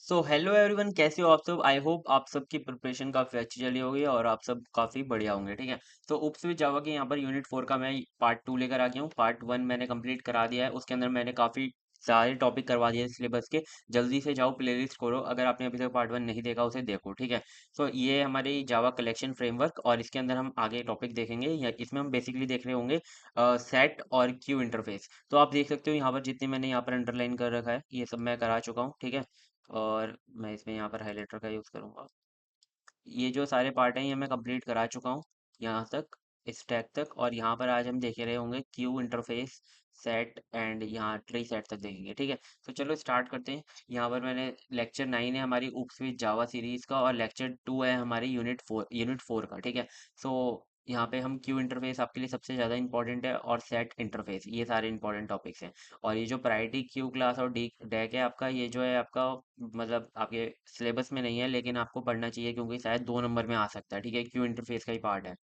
So hello everyone, कैसे हो आप सब। आई होप आप सबकी प्रिपरेशन काफ़ी अच्छी चली होगी और आप सब काफ़ी बढ़िया होंगे। ठीक है, तो उप्स विद जावा के यहाँ पर यूनिट 4 का मैं पार्ट 2 लेकर आ गया हूँ। पार्ट 1 मैंने कंप्लीट करा दिया है, उसके अंदर मैंने काफ़ी सारे टॉपिक करवा दिए सिलेबस के। जल्दी से जाओ प्लेलिस्ट खोलो, अगर आपने अभी तक पार्ट 1 नहीं देखा उसे देखो। ठीक है, सो ये हमारी जावा कलेक्शन फ्रेमवर्क और इसके अंदर हम आगे टॉपिक देखेंगे। इसमें हम बेसिकली देख रहे होंगे सेट और क्यू इंटरफेस। तो आप देख सकते हो यहाँ पर जितने मैंने यहाँ पर अंडरलाइन कर रखा है ये सब मैं करा चुका हूँ। ठीक है, और मैं इसमें यहाँ पर हाइलाइटर का यूज़ करूँगा। ये जो सारे पार्ट हैं ये मैं कंप्लीट करा चुका हूँ यहाँ तक, इस टैग तक। और यहाँ पर आज हम देख रहे होंगे क्यू इंटरफेस, सेट एंड यहाँ ट्री सेट तक देखेंगे। ठीक है, तो चलो स्टार्ट करते हैं। यहाँ पर मैंने लेक्चर 9 है हमारी ऊप्स विद जावा सीरीज़ का, और लेक्चर 2 है हमारी यूनिट 4 का। ठीक है, सो यहाँ पे हम क्यू इंटरफेस आपके लिए सबसे ज़्यादा इंपॉर्टेंट है, और सेट इंटरफेस, ये सारे इंपॉर्टेंट टॉपिक्स हैं। और ये जो प्रायोरिटी क्यू क्लास और डी डैक है आपका, ये जो है आपका मतलब आपके सिलेबस में नहीं है लेकिन आपको पढ़ना चाहिए क्योंकि शायद 2 नंबर में आ सकता है। ठीक है, क्यू इंटरफेस का ही पार्ट है।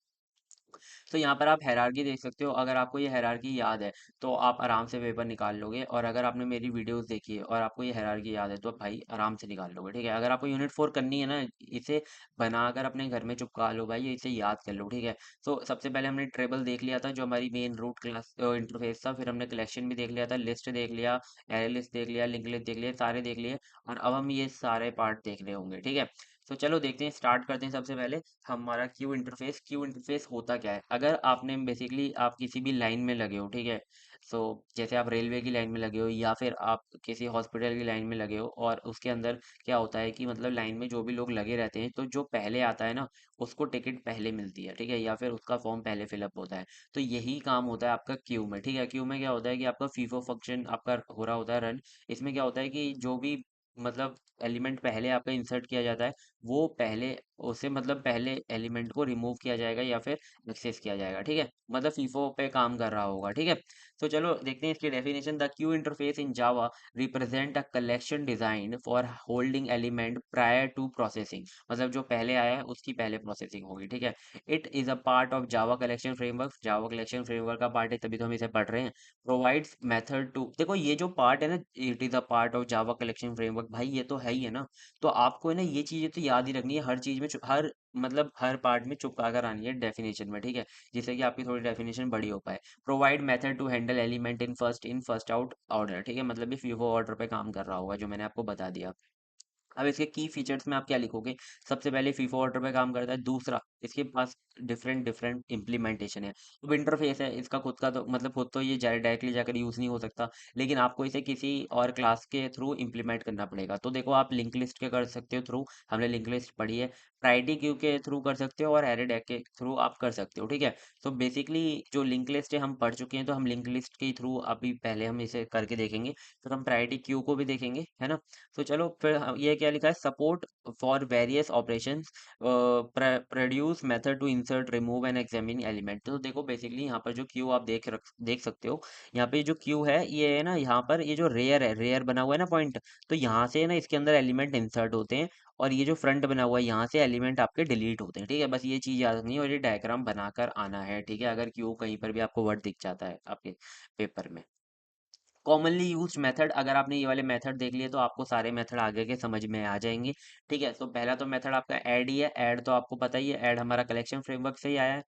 तो यहाँ पर आप हायरार्की देख सकते हो। अगर आपको ये हायरार्की याद है तो आप आराम से पेपर निकाल लोगे, और अगर आपने मेरी वीडियोस देखी है और आपको ये हायरार्की याद है तो भाई आराम से निकाल लोगे। ठीक है, अगर आपको यूनिट 4 करनी है ना, इसे बनाकर अपने घर में चिपका लो भाई, इसे याद कर लो। ठीक है, तो सबसे पहले हमने ट्रेबल देख लिया था जो हमारी मेन रूट क्लास इंटरफेस था। फिर हमने कलेक्शन भी देख लिया था, लिस्ट देख लिया, एरे लिस्ट देख लिया, लिंक लिस्ट देख लिया, सारे देख लिए। और अब हम ये सारे पार्ट देख रहे होंगे। ठीक है, तो चलो देखते हैं, स्टार्ट करते हैं। सबसे पहले हमारा क्यू इंटरफेस होता क्या है। अगर आपने बेसिकली आप किसी भी लाइन में लगे हो, ठीक है, सो जैसे आप रेलवे की लाइन में लगे हो या फिर आप किसी हॉस्पिटल की लाइन में लगे हो, और उसके अंदर क्या होता है कि मतलब लाइन में जो भी लोग लगे रहते हैं तो जो पहले आता है ना उसको टिकट पहले मिलती है। ठीक है, या फिर उसका फॉर्म पहले फिलअप होता है। तो यही काम होता है आपका क्यू में। ठीक है, क्यू में क्या होता है कि आपका फीफो फंक्शन आपका हो रहा होता है रन। इसमें क्या होता है कि जो भी मतलब एलिमेंट पहले आपका इंसर्ट किया जाता है, वो पहले उसे मतलब पहले एलिमेंट को रिमूव किया जाएगा या फिर एक्सेस किया जाएगा। ठीक है, मतलब फीफो पे काम कर रहा होगा। ठीक है, तो चलो देखते हैं इसकी definition. The queue interface in Java represent a collection design for holding element prior to processing. मतलब जो पहले आया है उसकी पहले प्रोसेसिंग होगी। ठीक है, it is a part of Java collection framework. Java collection framework का पार्ट है, तभी तो हम इसे पढ़ रहे हैं। प्रोवाइड्स मेथड टू, देखो ये जो पार्ट है ना, it is a part of Java collection framework, भाई ये तो है ही है ना। तो आपको है ना ये चीजें तो याद ही रखनी है, हर चीज में हर मतलब हर पार्ट में चुपका कर आनी है डेफिनेशन में। ठीक है, जिससे कि आपकी थोड़ी डेफिनेशन बड़ी हो पाए। Provide method to handle element in first out order. ठीक है, मतलब ये फीफो ऑर्डर पे काम कर रहा होगा जो मैंने आपको बता दिया। अब इसके की फीचर्स में आप क्या लिखोगे। सबसे पहले फीफो ऑर्डर पे काम करता है। दूसरा, इसके पास डिफरेंट डिफरेंट इम्प्लीमेंटेशन है। अब इंटरफेस है इसका खुद का, तो मतलब खुद तो ये डायरेक्टली जाकर यूज नहीं हो सकता, लेकिन आपको इसे किसी और क्लास के थ्रू इम्प्लीमेंट करना पड़ेगा। तो देखो, आप लिंक लिस्ट के कर सकते हो थ्रू, हमने लिंक लिस्ट पढ़ी है। प्रायोरिटी क्यू के थ्रू कर सकते हो और एरे डेक के थ्रू आप कर सकते हो। ठीक है, तो बेसिकली जो लिंक लिस्ट है हम पढ़ चुके हैं, तो हम लिंक लिस्ट के थ्रू अभी पहले हम इसे करके देखेंगे, फिर हम प्रायोरिटी क्यू को भी देखेंगे, है ना। तो चलो फिर ये क्या लिखा है, support for various operations, produce method to insert remove and examine element. तो देखो बेसिकली यहाँ पर जो क्यू आप देख सकते हो। यहाँ पे जो क्यू है ये है ना, यहाँ पर ये जो रेयर है, रेयर बना हुआ है ना पॉइंट, तो यहाँ से ना इसके अंदर एलिमेंट इंसर्ट होते हैं, और ये जो फ्रंट बना हुआ है यहाँ से एलिमेंट आपके डिलीट होते हैं। ठीक है, बस ये चीज़ याद रखनी है, और ये डायग्राम बनाकर आना है। ठीक है, अगर क्यू कहीं पर भी आपको वर्ड दिख जाता है आपके पेपर में। कॉमनली यूज्ड मेथड, अगर आपने ये वाले मेथड देख लिए तो आपको सारे मेथड आगे के समझ में आ जाएंगे। ठीक है, तो पहला तो मेथड आपका ऐड ही है। ऐड तो आपको पता ही है, ऐड हमारा कलेक्शन फ्रेमवर्क से ही आया है।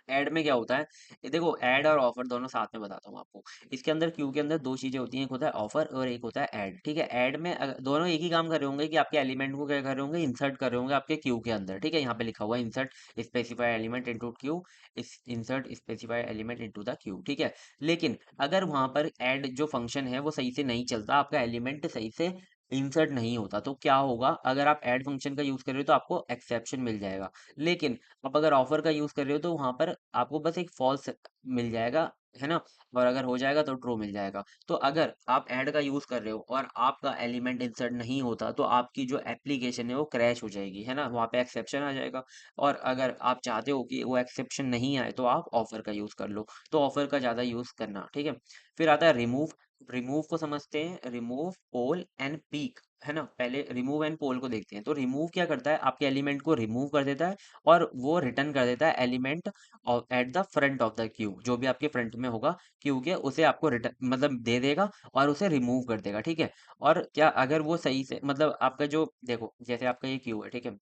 ऐड में क्या होता है, ये देखो ऐड और ऑफर दोनों साथ में बताता हूँ आपको। इसके अंदर क्यू के अंदर दो चीजें होती हैं, एक होता है ऑफर और एक होता है ऐड। ठीक है, ऐड में दोनों एक ही काम कर रहे होंगे कि आपके एलिमेंट को क्या कर रहे होंगे, इंसर्ट कर रहे होंगे आपके क्यू के अंदर। ठीक है, यहाँ पे लिखा हुआ है insert specify element into queue, इस insert specify element into the queue. ठीक है, लेकिन अगर वहां पर ऐड जो फंक्शन है वो सही से नहीं चलता, आपका एलिमेंट सही से इंसर्ट नहीं होता, तो क्या होगा, अगर आप ऐड फंक्शन का यूज कर रहे हो तो आपको एक्सेप्शन मिल जाएगा। लेकिन आप अगर ऑफर का यूज कर रहे हो तो वहां पर आपको बस एक फॉल्स मिल जाएगा, है ना। और अगर हो जाएगा तो ट्रू मिल जाएगा। तो अगर आप ऐड का यूज कर रहे हो और आपका एलिमेंट इंसर्ट नहीं होता तो आपकी जो एप्लीकेशन है वो क्रैश हो जाएगी, है ना, वहां पे एक्सेप्शन आ जाएगा। और अगर आप चाहते हो कि वो एक्सेप्शन नहीं आए तो आप ऑफर का यूज कर लो, तो ऑफर का ज्यादा यूज करना। ठीक है, फिर आता है रिमूव। रिमूव को समझते हैं, रिमूव पोल एंड पीक, है ना, पहले रिमूव एंड पोल को देखते हैं। तो रिमूव क्या करता है, आपके एलिमेंट को रिमूव कर देता है और वो रिटर्न कर देता है element at the front of the Q, जो भी आपके फ्रंट में होगा क्यू के, उसे आपको रिटर्न मतलब दे देगा और उसे रिमूव कर देगा, ठीक है। और क्या अगर वो सही से मतलब आपका जो देखो जैसे आपका ये क्यू है, ठीक है,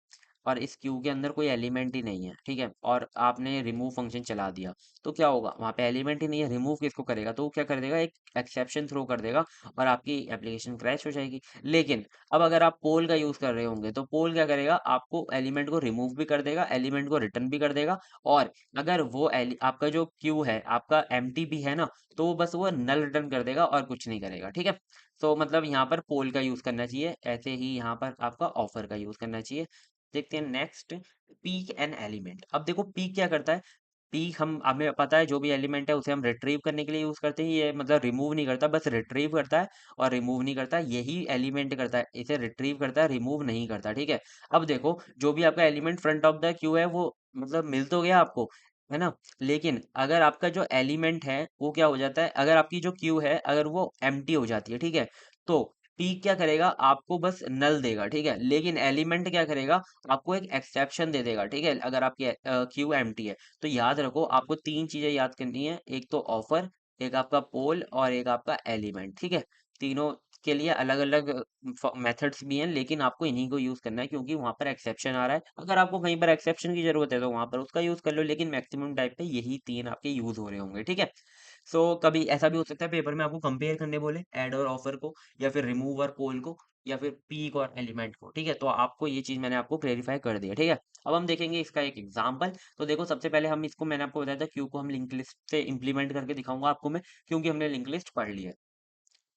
और इस क्यू के अंदर कोई एलिमेंट ही नहीं है, ठीक है, और आपने रिमूव फंक्शन चला दिया, तो क्या होगा, वहां पे एलिमेंट ही नहीं है, रिमूव किसको करेगा, तो वो क्या कर देगा, एक एक्सेप्शन थ्रो कर देगा और आपकी एप्लीकेशन क्रैश हो जाएगी। लेकिन अब अगर आप पोल का यूज कर रहे होंगे तो पोल क्या करेगा, आपको एलिमेंट को रिमूव भी कर देगा, एलिमेंट को रिटर्न भी कर देगा, और अगर वो आपका जो क्यू है आपका एम्प्टी भी है ना, तो वो बस वो नल रिटर्न कर देगा और कुछ नहीं करेगा, ठीक है। तो मतलब यहाँ पर पोल का यूज करना चाहिए, ऐसे ही यहाँ पर आपका ऑफर का यूज करना चाहिए। देखते हैं नेक्स्ट, पीक एन एलिमेंट। अब देखो पीक क्या करता है, पीक हम हमें पता है जो भी एलिमेंट है उसे हम रिट्रीव करने के लिए यूज करते हैं, ये मतलब रिमूव नहीं करता, बस रिट्रीव करता है और रिमूव नहीं करता, यही एलिमेंट करता है, इसे रिट्रीव करता है, रिमूव नहीं करता, ठीक है। अब देखो जो भी आपका element front of the Q है वो मतलब मिल तो गया आपको, है ना, लेकिन अगर आपका जो एलिमेंट है वो क्या हो जाता है, अगर आपकी जो क्यू है अगर वो एम्प्टी हो जाती है, ठीक है, तो पीक क्या करेगा, आपको बस नल देगा, ठीक है, लेकिन एलिमेंट क्या करेगा, आपको एक एक्सेप्शन दे देगा, ठीक है, अगर आपकी क्यू एम्प्टी है। तो याद रखो आपको तीन चीजें याद करनी है, एक तो ऑफर, एक आपका पोल और एक आपका एलिमेंट, ठीक है। तीनों के लिए अलग अलग मेथड्स भी हैं, लेकिन आपको इन्हीं को यूज करना है क्योंकि वहां पर एक्सेप्शन आ रहा है। अगर आपको कहीं पर एक्सेप्शन की जरूरत है तो वहां पर उसका यूज कर लो, लेकिन मैक्सिमम टाइप पे यही तीन आपके यूज हो रहे होंगे, ठीक है। सो कभी ऐसा भी हो सकता है पेपर में आपको कंपेयर करने बोले एड और ऑफर को, या फिर रिमूव और पोल को, या फिर पीक और एलिमेंट को, ठीक है। तो आपको ये चीज मैंने आपको क्लेरिफाई कर दिया, ठीक है। अब हम देखेंगे इसका एक एग्जांपल। तो देखो सबसे पहले हम इसको, मैंने आपको बताया था क्यू को हम लिंक लिस्ट से इंप्लीमेंट करके दिखाऊंगा आपको मैं, क्योंकि हमने लिंक लिस्ट पढ़ ली है।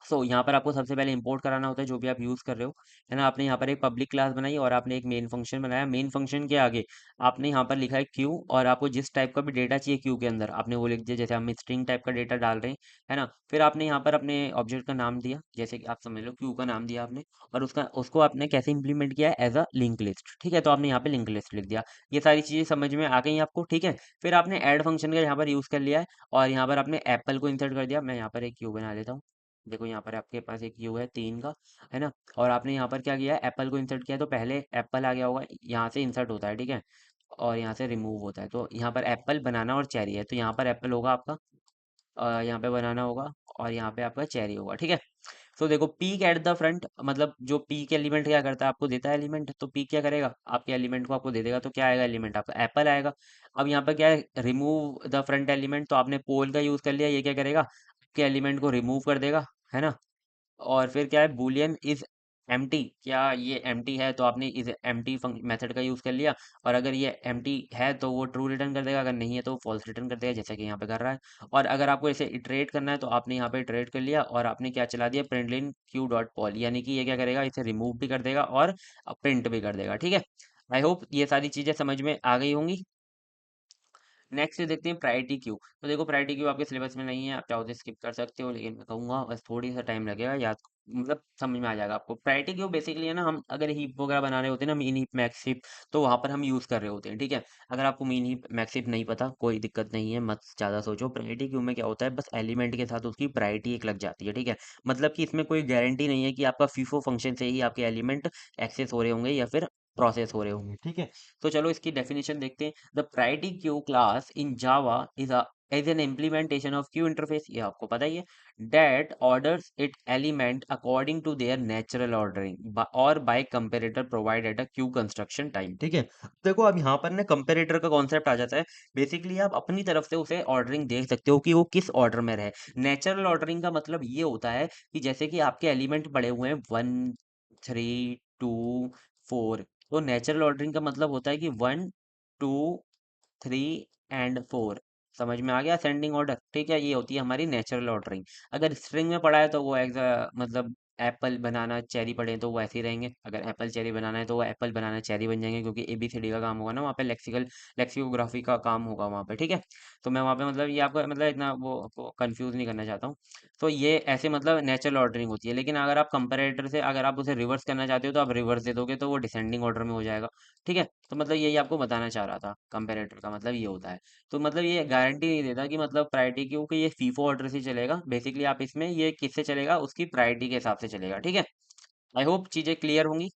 यहाँ पर आपको सबसे पहले इंपोर्ट कराना होता है जो भी आप यूज कर रहे हो, है ना। आपने यहाँ पर एक पब्लिक क्लास बनाई और आपने एक मेन फंक्शन बनाया, मेन फंक्शन के आगे आपने यहाँ पर लिखा है क्यू, और आपको जिस टाइप का भी डेटा चाहिए क्यू के अंदर आपने वो लिख दिया, जैसे हम स्ट्रिंग टाइप का डेटा डाल रहे हैं, है ना। फिर आपने यहाँ पर अपने ऑब्जेक्ट का नाम दिया, जैसे कि आप समझ लो क्यू का नाम दिया आपने, और उसका उसको आपने कैसे इंप्लीमेंट किया है, एज अ लिंक लिस्ट, ठीक है। तो आपने यहाँ पे लिंक लिस्ट लिख दिया। ये सारी चीजें समझ में आ गई आपको, ठीक है। फिर आपने ऐड फंक्शन का यहाँ पर यूज कर लिया है, और यहाँ पर आपने एप्पल को इंसर्ट कर दिया। मैं यहाँ पर एक क्यू बना लेता हूँ। देखो यहाँ पर आपके पास एक यू है तीन का, है ना, और आपने यहाँ पर क्या किया है, एप्पल को इंसर्ट किया, तो पहले एप्पल आ गया होगा, यहाँ से इंसर्ट होता है, ठीक है, और यहाँ से रिमूव होता है। तो यहाँ पर एप्पल, बनाना और चेरी है, तो यहाँ पर एप्पल होगा आपका, यहाँ पे बनाना होगा, और यहाँ पे आपका चेरी होगा, ठीक है। तो देखो पीक एट द फ्रंट, मतलब जो पीक एलिमेंट क्या करता है, आपको देता है एलिमेंट, तो पीक क्या करेगा, आपके एलिमेंट को आपको दे देगा, तो क्या आएगा, एलिमेंट आपका एप्पल आएगा। अब यहाँ पर क्या है, रिमूव द फ्रंट एलिमेंट, तो आपने पोल का यूज कर लिया, ये क्या करेगा, आपके एलिमेंट को रिमूव कर देगा, है ना। और फिर क्या है, बूलियन इज एम्प्टी, क्या ये एम्प्टी है, तो आपने इस एम्प्टी मेथड का यूज कर लिया, और अगर ये एम्प्टी है तो वो ट्रू रिटर्न कर देगा, अगर नहीं है तो फॉल्स रिटर्न कर देगा, जैसा कि यहाँ पे कर रहा है। और अगर आपको इसे इटरेट करना है तो आपने यहाँ पे इटरेट कर लिया, और आपने क्या चला दिया, प्रिंटलिन क्यू डॉट पॉल, यानी कि ये क्या करेगा, इसे रिमूव भी कर देगा और प्रिंट भी कर देगा, ठीक है। आई होप ये सारी चीजें समझ में आ गई होंगी। नेक्स्ट देखते हैं प्रायोरिटी क्यू। तो देखो प्रायोरिटी क्यू आपके सिलेबस में नहीं है, आप चाहो तो स्किप कर सकते हो, लेकिन मैं कहूँगा बस थोड़ी सा टाइम लगेगा, याद मतलब समझ में आ जाएगा आपको। प्रायोरिटी क्यू बेसिकली है ना, हम अगर हीप वगैरह बना रहे होते हैं ना, मीन हीप मैक्स हीप, तो वहां पर हम यूज कर रहे होते हैं, ठीक है। अगर आपको मीन हीप मैक्स हीप नहीं पता, कोई दिक्कत नहीं है, मत ज्यादा सोचो। प्रायोरिटी क्यू में क्या होता है, बस एलिमेंट के साथ उसकी प्रायोरिटी एक लग जाती है, ठीक है। मतलब कि इसमें कोई गारंटी नहीं है कि आपका फीफो फंक्शन से ही आपके एलिमेंट एक्सेस हो रहे होंगे या फिर प्रोसेस हो रहे होंगे, ठीक है। तो चलो इसकी डेफिनेशन देखते हैं। The priority queue class in Java is an implementation of queue interface, ये आपको पता ही है, that orders its element according to their natural ordering or by comparator provided at a queue construction time, ठीक है। देखो अब यहाँ पर ना कंपेरेटर का कॉन्सेप्ट आ जाता है। बेसिकली आप अपनी तरफ से उसे ऑर्डरिंग देख सकते हो कि वो किस ऑर्डर में रहे। नेचुरल ऑर्डरिंग का मतलब ये होता है कि जैसे कि आपके एलिमेंट पड़े हुए हैं 1 3 2 4, तो नेचुरल ऑर्डरिंग का मतलब होता है कि 1 2 3 एंड 4, समझ में आ गया, असेंडिंग ऑर्डर, ठीक है। ये होती है हमारी नेचुरल ऑर्डरिंग। अगर स्ट्रिंग में पड़ा है तो वो एग्जा मतलब एप्पल बनाना चेरी पड़े हैं तो वो ऐसे ही रहेंगे। अगर एप्पल चेरी बनाना है तो वो एप्पल बनाना चेरी बन जाएंगे, क्योंकि ABCD का काम होगा ना वहाँ पे, लेक्सिकोग्राफी का काम होगा वहाँ पे, ठीक है। तो मैं वहाँ पे मतलब ये आपको मतलब इतना वो कंफ्यूज नहीं करना चाहता हूँ। तो ये ऐसे मतलब नेचुरल ऑर्डरिंग होती है, लेकिन अगर आप कंपैरेटर से अगर आप उसे रिवर्स करना चाहते हो तो आप रिवर्स दे दोगे तो वो डिसेंडिंग ऑर्डर में हो जाएगा, ठीक है। तो मतलब यही आपको बताना चाह रहा था, कंपैरेटर का मतलब ये होता है। तो मतलब ये गारंटी नहीं देता कि मतलब प्रायोरिटी क्यों कि ये फीफो ऑर्डर से चलेगा। बेसिकली आप इसमें ये किससे चलेगा, उसकी प्रायोरिटी के हिसाब से चलेगा, ठीक है। आई होप चीज़ें क्लियर होंगी।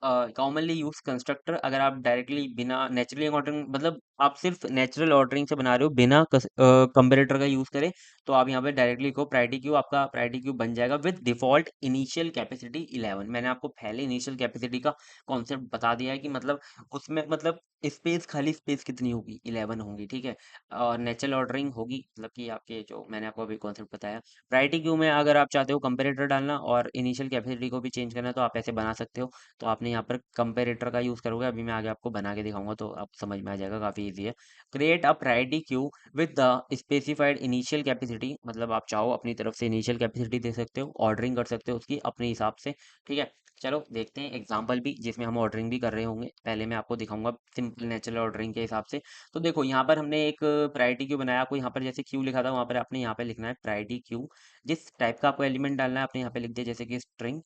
कॉमनली यूज कंस्ट्रक्टर, अगर आप डायरेक्टली बिना नेचुरली ऑर्डरिंग, मतलब आप सिर्फ नेचुरल ऑर्डरिंग से बना रहे हो बिना कंपेरेटर का यूज करें, तो आप यहाँ पे डायरेक्टली को प्रायोरिटी क्यू, आपका प्रायोरिटी क्यू बन जाएगा विद डिफॉल्ट इनिशियल कैपेसिटी 11। मैंने आपको पहले इनिशियल कैपेसिटी का कॉन्सेप्ट बता दिया है कि मतलब उसमें मतलब स्पेस, खाली स्पेस कितनी होगी, 11 होंगी, ठीक है। और नेचुरल ऑर्डरिंग होगी, मतलब कि आपके जो मैंने आपको अभी कॉन्सेप्ट बताया। प्रायोरिटी क्यू में अगर आप चाहते हो कंपेरेटर डालना और इनिशियल कैपेसिटी को भी चेंज करना, तो आप ऐसे बना सकते हो। तो आपने यहाँ पर कंपेरेटर का यूज़ करोगे, अभी मैं आगे आपको बना के दिखाऊंगा तो आप समझ में आ जाएगा, काफ़ी इजी है। Create a priority queue with the specified initial capacity, मतलब आप चाहो अपनी तरफ से इनिशियल कैपेसिटी दे सकते हो, ऑर्डरिंग कर सकते हो उसकी अपने हिसाब से, ठीक है। चलो देखते हैं एग्जाम्पल भी जिसमें हम ऑर्डरिंग भी कर रहे होंगे। पहले मैं आपको दिखाऊंगा सिंपल नेचुरल ऑर्डरिंग के हिसाब से। तो देखो यहाँ पर हमने एक प्रायोरिटी क्यू बनाया, आपको यहाँ पर जैसे क्यू लिखा था वहाँ पर आपने यहाँ पे लिखना है प्रायोरिटी क्यू। जिस टाइप का आपको एलिमेंट डालना है आपने यहाँ पे लिख दिया, जैसे कि स्ट्रिंग,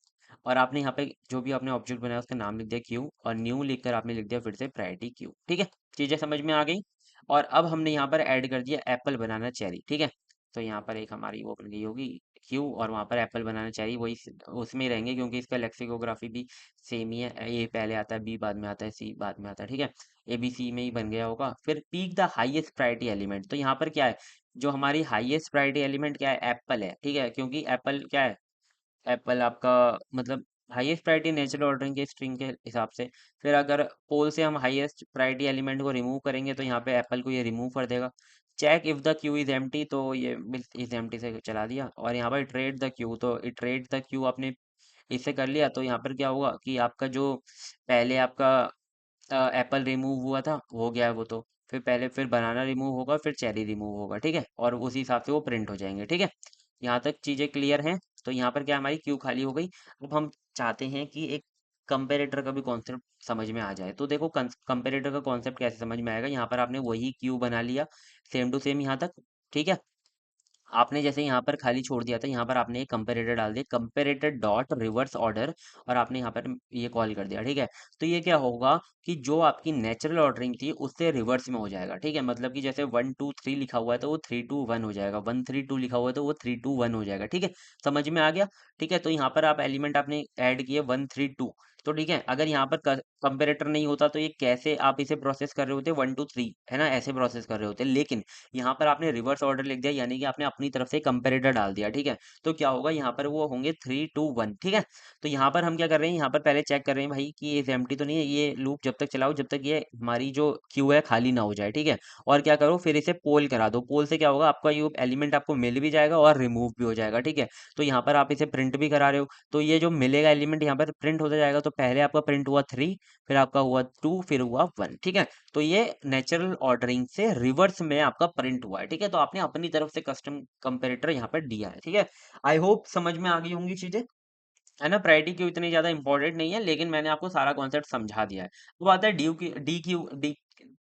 और आपने यहाँ पे जो भी आपने ऑब्जेक्ट बनाया उसका नाम लिख दिया क्यू, और न्यू लिखकर आपने लिख दिया फिर से प्रायोरिटी क्यू, ठीक है। चीजें समझ में आ गई। और अब हमने यहाँ पर ऐड कर दिया एप्पल बनाना चेरी, ठीक है। तो यहाँ पर एक हमारी वो बन गई होगी क्यू, और वहाँ पर एप्पल बनाना चेरी, वही उसमें ही रहेंगे क्योंकि इसका लेक्सिकोग्राफी भी सेम ही है। ए पहले आता है, बी बाद में आता है, सी बाद में आता है, ठीक है। ए बी सी में ही बन गया होगा। फिर peak the highest priority element, तो यहाँ पर क्या है, जो हमारी हाईएस्ट प्रायोरिटी एलिमेंट क्या है, एप्पल है, ठीक है, क्योंकि एप्पल क्या है, एप्पल आपका मतलब हाईएस्ट प्रायोरिटी नेचुरल ऑर्डरिंग के स्ट्रिंग के हिसाब से। फिर अगर पोल से हम हाईएस्ट प्रायोरिटी एलिमेंट को रिमूव करेंगे तो यहाँ पे एप्पल को ये रिमूव कर देगा। Check if the queue is empty, तो ये इज एम्प्टी से चला दिया। और यहाँ पर इटरेट द क्यू, तो इटरेट द क्यू आपने इससे कर लिया, तो यहाँ पर क्या होगा कि आपका जो पहले आपका एप्पल रिमूव हुआ था हो गया है वो, तो फिर पहले फिर बनाना रिमूव होगा, फिर चेरी रिमूव होगा, ठीक है, और उसी हिसाब से वो प्रिंट हो जाएंगे, ठीक है। यहाँ तक चीज़ें क्लियर हैं। तो यहाँ पर क्या हमारी क्यू खाली हो गई। अब हम चाहते हैं कि एक कंपेरेटर का भी कॉन्सेप्ट समझ में आ जाए। तो देखो कंपेरेटर का कॉन्सेप्ट कैसे समझ में आएगा, यहाँ पर आपने वही क्यू बना लिया सेम टू सेम यहाँ तक, ठीक है। आपने जैसे यहाँ पर खाली छोड़ दिया था, यहाँ पर आपने एक कंपेरेटर डाल दिया, कंपेरेटर डॉट रिवर्स ऑर्डर, और आपने यहाँ पर ये कॉल कर दिया, ठीक है। तो ये क्या होगा कि जो आपकी नेचुरल ऑर्डरिंग थी उससे रिवर्स में हो जाएगा, ठीक है। मतलब कि जैसे 1 2 3 लिखा हुआ है तो वो 3 2 1 हो जाएगा, 1 3 2 लिखा हुआ है तो वो 3 2 1 हो जाएगा, ठीक है। समझ में आ गया, ठीक है। तो यहाँ पर आप एलिमेंट आपने ऐड किए 1 3 2, तो ठीक है। अगर यहाँ पर कंपेरेटर नहीं होता तो ये कैसे आप इसे प्रोसेस कर रहे होते, 1 2 3 है ना, ऐसे प्रोसेस कर रहे होते, लेकिन यहाँ पर आपने रिवर्स ऑर्डर लिख दिया, यानी कि आपने अपनी तरफ से कंपेरेटर डाल दिया, ठीक है। तो क्या होगा, यहाँ पर वो होंगे 3 2 1, ठीक है। तो यहाँ पर हम क्या कर रहे हैं, यहाँ पर पहले चेक कर रहे हैं भाई कि ये एम्प्टी तो नहीं है, ये लूप जब तक चलाओ जब तक ये हमारी जो क्यू है खाली ना हो जाए, ठीक है। और क्या करो, फिर इसे पोल करा दो, पोल से क्या होगा, आपका ये एलिमेंट आपको मिल भी जाएगा और रिमूव भी हो जाएगा, ठीक है। तो यहाँ पर आप इसे प्रिंट भी करा रहे हो, तो ये जो मिलेगा एलिमेंट यहाँ पर प्रिंट होता जाएगा। तो पहले आपका प्रिंट हुआ 3, फिर आपका हुआ 2, फिर हुआ 1, ठीक है। तो ये नेचुरल ऑर्डरिंग से रिवर्स में आपका प्रिंट हुआ है, ठीक है। तो आपने अपनी तरफ से कस्टम कंपेरेटर यहाँ पर दिया है, ठीक है। आई होप समझ में आ गई होंगी चीजें, है ना। प्रायोरिटी क्यू इतनी ज्यादा इंपॉर्टेंट नहीं है, लेकिन मैंने आपको सारा कॉन्सेप्ट समझा दिया है। अब आता है डी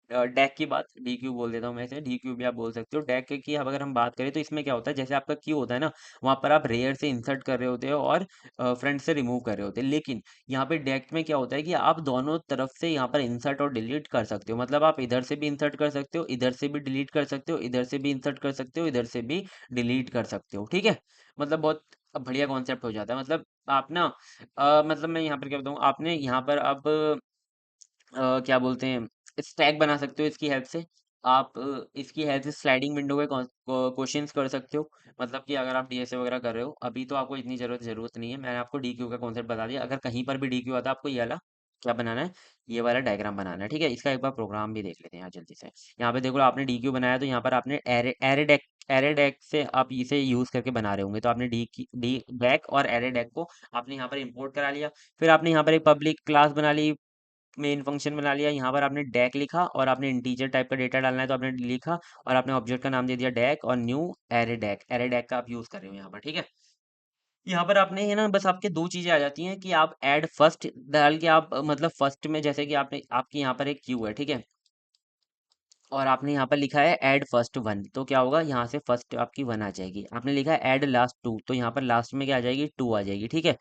डैक की बात, डी क्यू बोल देता हूँ मैं इसे, डी क्यू भी आप बोल सकते हो। डैक की अब अगर हम बात करें तो इसमें क्या होता है, जैसे आपका क्यू होता है ना, वहां पर आप रेयर से इंसर्ट कर रहे होते हो और फ्रंट से रिमूव कर रहे होते हैं। लेकिन यहाँ पे डैक में क्या होता है कि आप दोनों तरफ से यहाँ पर इंसर्ट और डिलीट कर सकते हो, मतलब आप इधर से भी इंसर्ट कर सकते हो, इधर से भी डिलीट कर सकते हो, इधर से भी इंसर्ट कर सकते हो, इधर से भी डिलीट कर सकते हो, ठीक है। मतलब बहुत बढ़िया कॉन्सेप्ट हो जाता है। मतलब आप ना मतलब मैं यहाँ पर क्या बताऊँ, आपने यहाँ पर अब क्या बोलते हैं, स्टैक बना सकते हो इसकी हेल्प से। आप इसकी हेल्प से स्लाइडिंग विंडो के क्वेश्चंस कर सकते हो। मतलब कि अगर आप डीएसए वगैरह कर रहे हो, अभी तो आपको इतनी जरूरत नहीं है, मैंने आपको डीक्यू का कॉन्सेप्ट बता दिया। अगर कहीं पर भी डीक्यू आता है, आपको ये वाला क्या बनाना है, ये वाला डायग्राम बनाना है, ठीक है। इसका एक बार प्रोग्राम भी देख लेते हैं यहाँ जल्दी से। यहाँ पे देखो आपने डीक्यू बनाया, तो यहाँ पर आपने एरे डेक से आप इसे यूज करके बना रहे होंगे, तो आपने डी डेक और एरे डेक को आपने यहाँ पर इंपोर्ट करा लिया। फिर आपने यहाँ पर एक पब्लिक क्लास बना ली, मेन फंक्शन बना लिया। यहाँ पर आपने डैक लिखा और आपने इंटीजर टाइप का डेटा डालना है, तो आपने लिखा और आपने ऑब्जेक्ट का नाम दे दिया डैक, और न्यू एरे डैक का आप यूज कर रहे हो यहाँ पर, ठीक है। यहाँ पर आपने है ना, बस आपके दो चीजें आ जाती हैं कि आप ऐड फर्स्ट डाल के आप मतलब फर्स्ट में जैसे कि आपने आपकी यहाँ पर एक क्यू है, ठीक है, और आपने यहाँ पर लिखा है ऐड फर्स्ट 1, तो क्या होगा, यहाँ से फर्स्ट आपकी 1 आ जाएगी। आपने लिखा है ऐड लास्ट 2, तो यहाँ पर लास्ट में क्या आ जाएगी, 2 आ जाएगी, ठीक है।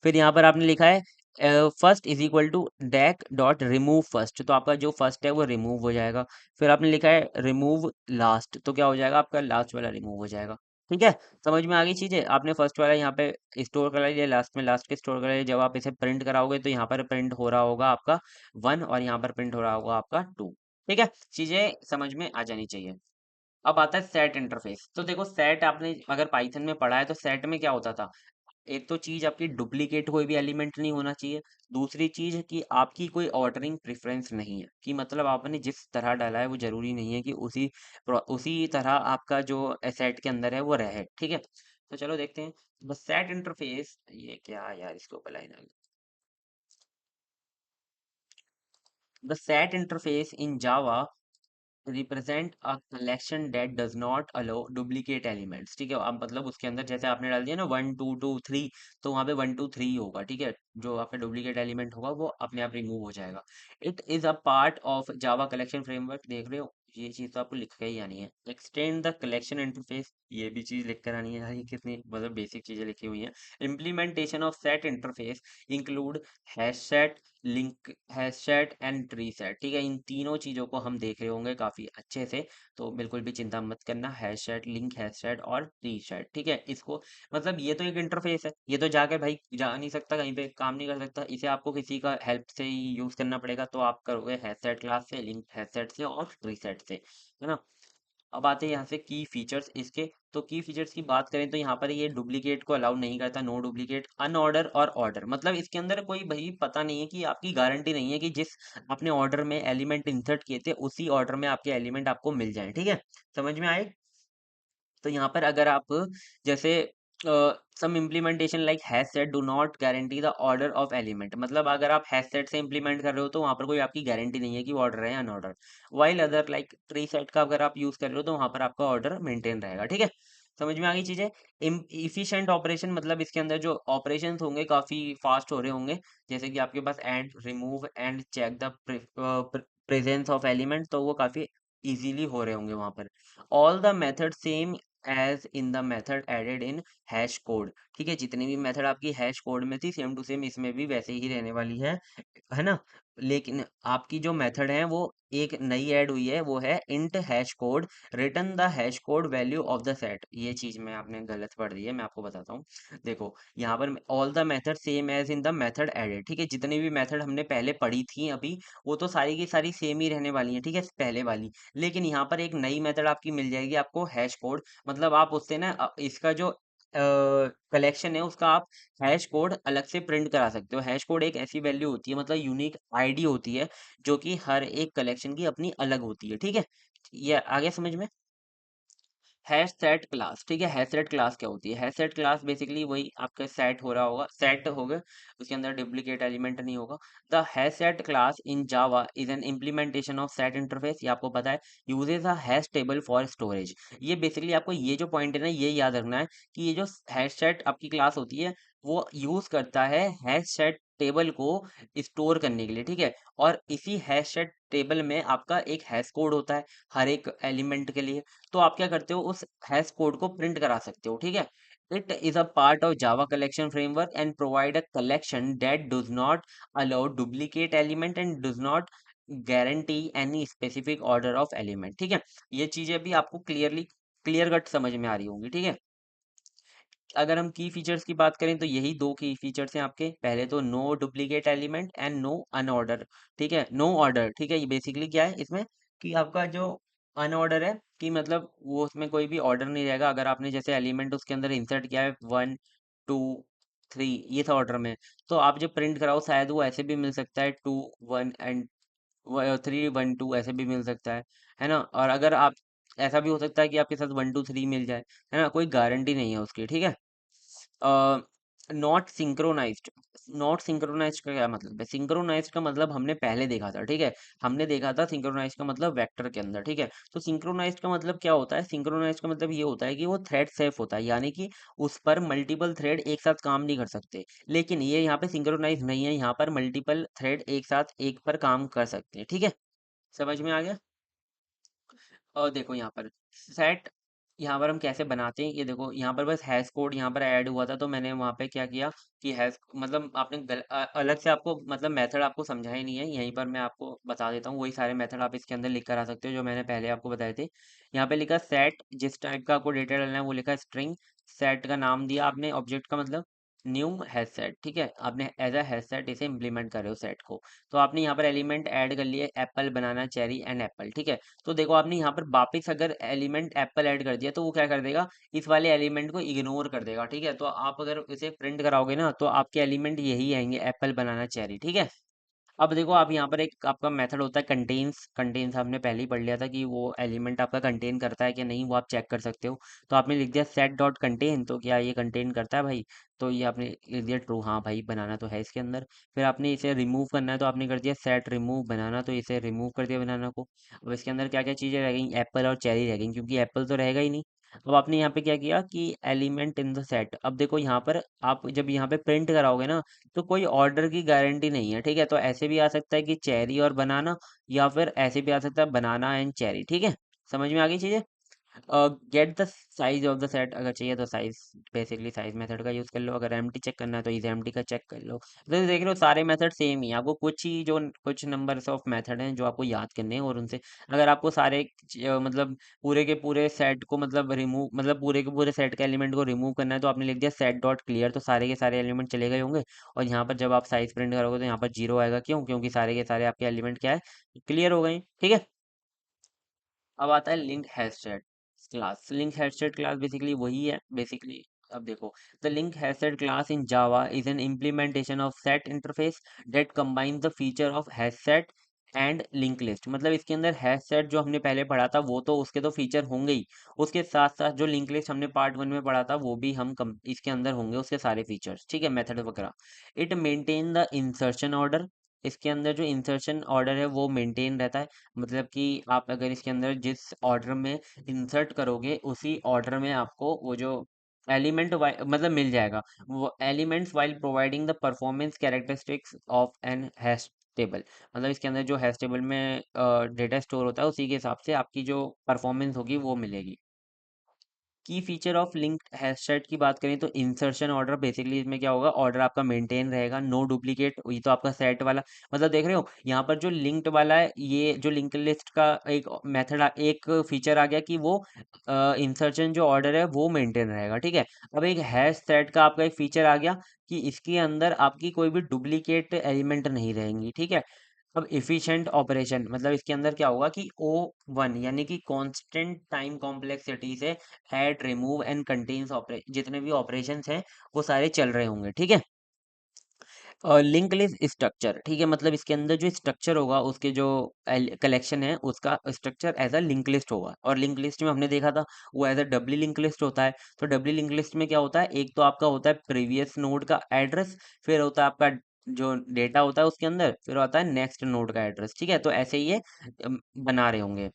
फिर यहाँ पर आपने लिखा है first is equal to deque dot remove first, तो आपका जो फर्स्ट है वो रिमूव हो जाएगा। फिर आपने लिखा है रिमूव लास्ट, तो क्या हो जाएगा, आपका लास्ट वाला रिमूव हो जाएगा। ठीक है, समझ में आ गई चीजें। आपने फर्स्ट वाला यहाँ पे स्टोर करा लिया, लास्ट में लास्ट के स्टोर करा लिया। जब आप इसे प्रिंट कराओगे तो यहाँ पर प्रिंट हो रहा होगा आपका 1 और यहाँ पर प्रिंट हो रहा होगा आपका 2। ठीक है, चीजें समझ में आ जानी चाहिए। अब आता है सेट इंटरफेस। तो देखो सेट आपने अगर पाइथन में पढ़ा है तो सेट में क्या होता था, एक तो चीज आपकी डुप्लीकेट कोई भी एलिमेंट नहीं होना चाहिए। दूसरी चीज है कि आपकी कोई ऑर्डरिंग प्रेफरेंस नहीं है, कि मतलब आपने जिस तरह डाला है वो जरूरी नहीं है कि उसी तरह आपका जो सेट के अंदर है वो रहे। ठीक है, तो चलो देखते हैं। बस सेट इंटरफेस, ये क्या है यार, इसके ऊपर लाइन आ गई। The set interface in Java represent a collection that does not allow duplicate elements. ठीक है, अब मतलब उसके अंदर जैसे आपने डाल दिया ना 1 2 2 3, तो वहाँ पे 1 2 3 होगा। ठीक है, जो आपका डुप्लीकेट एलिमेंट होगा वो अपने आप रिमूव हो जाएगा। It is a part of Java collection framework. देख रहे हो, ये चीज तो आपको लिख के ही आनी है। एक्सटेंड द कलेक्शन इंटरफेस, ये भी चीज लिख कर आनी है यार, ये कितनी मतलब बेसिक चीजें लिखी हुई हैं। Implementation of set interface include hash set, link hash set and tree set. ठीक है, इन तीनों चीजों को हम देख रहे होंगे काफी अच्छे से, तो बिल्कुल भी चिंता मत करना। Hash set, link hash set और ट्री सेट। ठीक है, इसको मतलब ये तो एक इंटरफेस है, ये तो जाके भाई जा नहीं सकता, कहीं पे काम नहीं कर सकता, इसे आपको किसी का हेल्प से ही यूज करना पड़ेगा। तो आप करोगे हैश सेट क्लास से, लिंक हैश सेट से और ट्री सेट से, है ना। अब आते हैं यहाँ से की फीचर्स इसके। तो की फीचर्स की बात करें तो यहाँ पर ये डुप्लीकेट को अलाउ नहीं करता, नो डुप्लीकेट। अनऑर्डर और ऑर्डर, मतलब इसके अंदर कोई भाई पता नहीं है कि आपकी गारंटी नहीं है कि जिस आपने ऑर्डर में एलिमेंट इंसर्ट किए थे उसी ऑर्डर में आपके एलिमेंट आपको मिल जाए। ठीक है, समझ में आए। तो यहाँ पर अगर आप जैसे some implementation like hash set do not guarantee the order of element, मतलब अगर आप हैश सेट से इम्प्लीमेंट कर रहे हो तो वहाँ पर कोई आपकी गारंटी नहीं है कि वो ऑर्डर है या unordered. While other like tree set का अगर आप यूज कर रहे हो तो वहाँ पर आपका ऑर्डर मेंटेन रहेगा। ठीक है, समझ में आ गई चीजें। इफिशिएंट ऑपरेशन, मतलब इसके अंदर जो ऑपरेशंस होंगे काफी फास्ट हो रहे होंगे। जैसे कि आपके पास add, remove and check the presence of element, तो वो काफी इजीली हो रहे होंगे वहां पर। All the method same as in the method added in hash code. ठीक है, जितनी भी मेथड आपकी हैश कोड में थी सेम टू सेम इसमें भी वैसे ही रहने वाली है ना। लेकिन आपकी जो मेथड है वो एक नई ऐड हुई है, वो है int hash code return the hash code value of the set. ये चीज में आपने गलत पढ़ दी है, मैं आपको बताता हूँ। देखो यहाँ पर all the method same as in the method added. ठीक है, जितनी भी मेथड हमने पहले पढ़ी थी अभी, वो तो सारी की सारी सेम ही रहने वाली है। ठीक है, पहले वाली। लेकिन यहाँ पर एक नई मेथड आपकी मिल जाएगी आपको, हैश कोड। मतलब आप उससे ना इसका जो कलेक्शन है उसका आप हैश कोड अलग से प्रिंट करा सकते हो। हैश कोड एक ऐसी वैल्यू होती है, मतलब यूनिक आईडी होती है, जो कि हर एक कलेक्शन की अपनी अलग होती है। ठीक है, ये आ गया समझ में। Hash set class. ठीक है, हैश सेट क्लास क्या होती है? हैश सेट क्लास बेसिकली वही आपका सेट हो रहा होगा, सेट होगा, उसके अंदर डुप्लीकेट एलिमेंट नहीं होगा। The hash set class in Java is an implementation of set interface. ये आपको पता है, uses a hash table for storage. ये बेसिकली आपको ये जो पॉइंट है ना, ये याद रखना है कि ये जो हैश सेट आपकी क्लास होती है वो यूज करता है हैश सेट टेबल को स्टोर करने के लिए। ठीक है, और इसी हैश सेट टेबल में आपका एक हैश कोड होता है हर एक एलिमेंट के लिए। तो आप क्या करते हो, उस हैश कोड को प्रिंट करा सकते हो। ठीक है, it is a part of Java collection framework and provide a collection that does not allow duplicate element and does not guarantee any specific order of element. ठीक है, ये चीजें भी आपको क्लियर कट समझ में आ रही होंगी। ठीक है, अगर हम की फीचर्स की बात करें तो यही दो की फीचर्स हैं आपके। पहले तो no duplicate element and no unorder. ठीक है, नो ऑर्डर। ठीक है, ये बेसिकली क्या है इसमें, कि आपका जो अनऑर्डर है, कि मतलब वो उसमें कोई भी ऑर्डर नहीं रहेगा। अगर आपने जैसे एलिमेंट उसके अंदर इंसर्ट किया है 1 2 3, ये था ऑर्डर में, तो आप जब प्रिंट कराओ शायद वो ऐसे भी मिल सकता है 2 1 एंड 3 1 2 ऐसे भी मिल सकता है ना। और अगर आप ऐसा भी हो सकता है कि आपके साथ 1 2 3 मिल जाए, है ना, कोई गारंटी नहीं है उसकी। ठीक है, नॉट सिंक्रोनाइज्ड। नॉट सिंक्रोनाइज्ड का क्या मतलब है? सिंक्रोनाइज्ड का मतलब हमने पहले देखा था। ठीक है, हमने देखा था सिंक्रोनाइज्ड का मतलब वेक्टर के अंदर। ठीक है, तो सिंक्रोनाइज्ड का मतलब क्या होता है? सिंक्रोनाइज्ड का मतलब ये होता है कि वो थ्रेड सेफ होता है, यानी कि उस पर मल्टीपल थ्रेड एक साथ काम नहीं कर सकते। लेकिन ये यहाँ पे सिंक्रोनाइज नहीं है, यहाँ पर मल्टीपल थ्रेड एक साथ एक पर काम कर सकते हैं। ठीक है, समझ में आ गया। और देखो यहाँ पर सेट यहाँ पर हम कैसे बनाते हैं ये देखो, यहाँ पर बस हैश कोड यहाँ पर ऐड हुआ था, तो मैंने वहाँ पे क्या किया कि हैश मतलब आपने अलग से आपको मतलब मेथड आपको समझा ही नहीं है, यहीं पर मैं आपको बता देता हूँ। वही सारे मेथड आप इसके अंदर लिख कर आ सकते हो जो मैंने पहले आपको बताए थे। यहाँ पे लिखा सेट, जिस टाइप का आपको डेटा डालना है वो लिखा स्ट्रिंग। सेट का नाम दिया आपने ऑब्जेक्ट का, मतलब न्यू हैश सेट, ठीक है। आपने एज अ हैश सेट इसे इम्प्लीमेंट करे हो सेट को। तो आपने यहाँ पर एलिमेंट ऐड कर लिए, Apple, banana, cherry and Apple, ठीक है। तो देखो आपने यहाँ पर वापस अगर एलिमेंट एप्पल ऐड कर दिया तो वो क्या कर देगा, इस वाले एलिमेंट को इग्नोर कर देगा, ठीक है। तो आप अगर इसे प्रिंट कराओगे ना तो आपके एलिमेंट यही आएंगे, एप्पल, बनाना, चेरी, ठीक है। अब देखो आप यहाँ पर एक आपका मेथड होता है कंटेन्स। कंटेन्स आपने पहले ही पढ़ लिया था कि वो एलिमेंट आपका कंटेन करता है कि नहीं, वो आप चेक कर सकते हो। तो आपने लिख दिया सेट डॉट कंटेन, तो क्या ये कंटेन करता है भाई? तो ये आपने लिख दिया ट्रू, हाँ भाई बनाना तो है इसके अंदर। फिर आपने इसे रिमूव करना है तो आपने कर दिया सेट रिमूव बनाना, तो इसे रिमूव कर दिया बनाना को। अब इसके अंदर क्या क्या चीज़ें रह गई, एप्पल और चेरी रह गई, क्योंकि एप्पल तो रहेगा ही नहीं। अब आपने यहाँ पे क्या किया कि एलिमेंट इन द सेट। अब देखो यहाँ पर आप जब यहाँ पे प्रिंट कराओगे ना तो कोई ऑर्डर की गारंटी नहीं है, ठीक है। तो ऐसे भी आ सकता है कि चेरी और बनाना, या फिर ऐसे भी आ सकता है बनाना एंड चेरी, ठीक है। समझ में आ गई चीजें। Get the size of the set, अगर चाहिए तो साइज, बेसिकली साइज मेथड का यूज कर लो। अगर एम्प्टी चेक करना है तो इसे एम्प्टी का चेक कर लो। तो देख लो सारे मेथड सेम ही है, आपको कुछ ही जो कुछ नंबर्स ऑफ मेथड हैं जो आपको याद करने हैं, और उनसे अगर आपको सारे मतलब पूरे के पूरे सेट को मतलब रिमूव, मतलब पूरे के पूरे सेट के एलिमेंट को रिमूव करना है तो आपने लिख दिया सेट डॉट क्लियर, तो सारे के सारे एलिमेंट चले गए होंगे। और यहाँ पर जब आप साइज प्रिंट करोगे तो यहाँ पर जीरो आएगा, क्यों? क्योंकि सारे के सारे आपके एलिमेंट क्या है, क्लियर हो गए, ठीक है। अब आता है linked hashtag class. Linked hashtag class basically वही है बेसिकली। अब देखो, the linked hashtag class in Java is an implementation of set interface that combines the feature of HashSet and link list. मतलब इसके अंदर हैशसेट जो हमने पहले पढ़ा था वो तो उसके तो फीचर होंगे ही, उसके साथ साथ जो लिंक लिस्ट हमने पार्ट वन में पढ़ा था वो भी हम इसके अंदर होंगे, उसके सारे फीचर्स, ठीक है, मेथड वगैरह। It maintain the insertion order. इसके अंदर जो इंसर्शन ऑर्डर है वो मेंटेन रहता है, मतलब कि आप अगर इसके अंदर जिस ऑर्डर में इंसर्ट करोगे उसी ऑर्डर में आपको वो जो एलिमेंट मतलब मिल जाएगा, वो elements while providing the performance characteristics of an hash table. मतलब इसके अंदर जो हैश टेबल में डेटा स्टोर होता है उसी के हिसाब से आपकी जो परफॉर्मेंस होगी वो मिलेगी। की फीचर ऑफ लिंक्ड हैशटैग की बात करें तो इंसर्शन ऑर्डर, बेसिकली इसमें क्या होगा, ऑर्डर आपका मेंटेन रहेगा, नो डुप्लीकेट। ये तो आपका सेट वाला, मतलब देख रहे हो यहाँ पर जो लिंक्ड वाला है, ये जो लिंक लिस्ट का एक मेथड, एक फीचर आ गया कि वो इंसर्शन जो ऑर्डर है वो मेंटेन रहेगा, ठीक है। अब एक हैश सेट का आपका एक फीचर आ गया कि इसके अंदर आपकी कोई भी डुप्लीकेट एलिमेंट नहीं रहेंगी, ठीक है। अब इफिशिएंट ऑपरेशन, मतलब इसके अंदर क्या होगा कि ओ वन यानी कि कांस्टेंट टाइम कॉम्प्लेक्सिटी से add, remove and contains operation, जितने भी ऑपरेशंस हैं वो सारे चल रहे होंगे, ठीक है। लिंक लिस्ट स्ट्रक्चर, ठीक है, मतलब इसके अंदर जो स्ट्रक्चर होगा उसके जो कलेक्शन है उसका structure as a link list होगा। और लिंक लिस्ट में हमने देखा था वो as a doubly link list होता है। तो डब्ली लिंक लिस्ट में क्या होता है, एक तो आपका होता है प्रीवियस नोड का एड्रेस, फिर होता है आपका जो डेटा होता है उसके अंदर, फिर होता है नेक्स्ट नोड का एड्रेस, ठीक है। तो ऐसे ही ये बना रहे होंगे।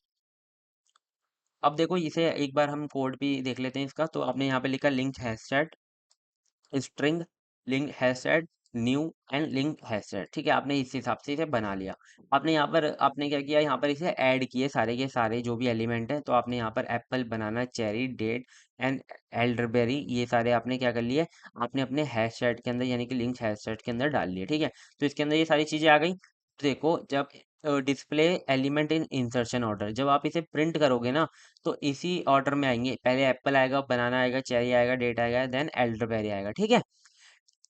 अब देखो इसे एक बार हम कोड भी देख लेते हैं इसका। तो आपने यहाँ पे लिखा link hashtag string link hashtag new and link hashtag, ठीक है। आपने इस हिसाब से इसे बना लिया। आपने यहाँ पर आपने क्या किया, यहाँ पर इसे ऐड किए सारे के सारे जो भी एलिमेंट है। तो आपने यहाँ पर apple, banana, cherry, date and elderberry, ये सारे आपने क्या कर लिए, आपने अपने हैशटैग के अंदर यानी कि लिंक हैशटैग के अंदर डाल लिए, ठीक है। तो इसके अंदर ये सारी चीजें आ गई। तो देखो जब display element in insertion order, जब आप इसे प्रिंट करोगे ना तो इसी ऑर्डर में आएंगे, पहले एप्पल आएगा, बनाना आएगा, चेरी आएगा, डेट आएगा, देन एल्डरबेरी आएगा, ठीक है।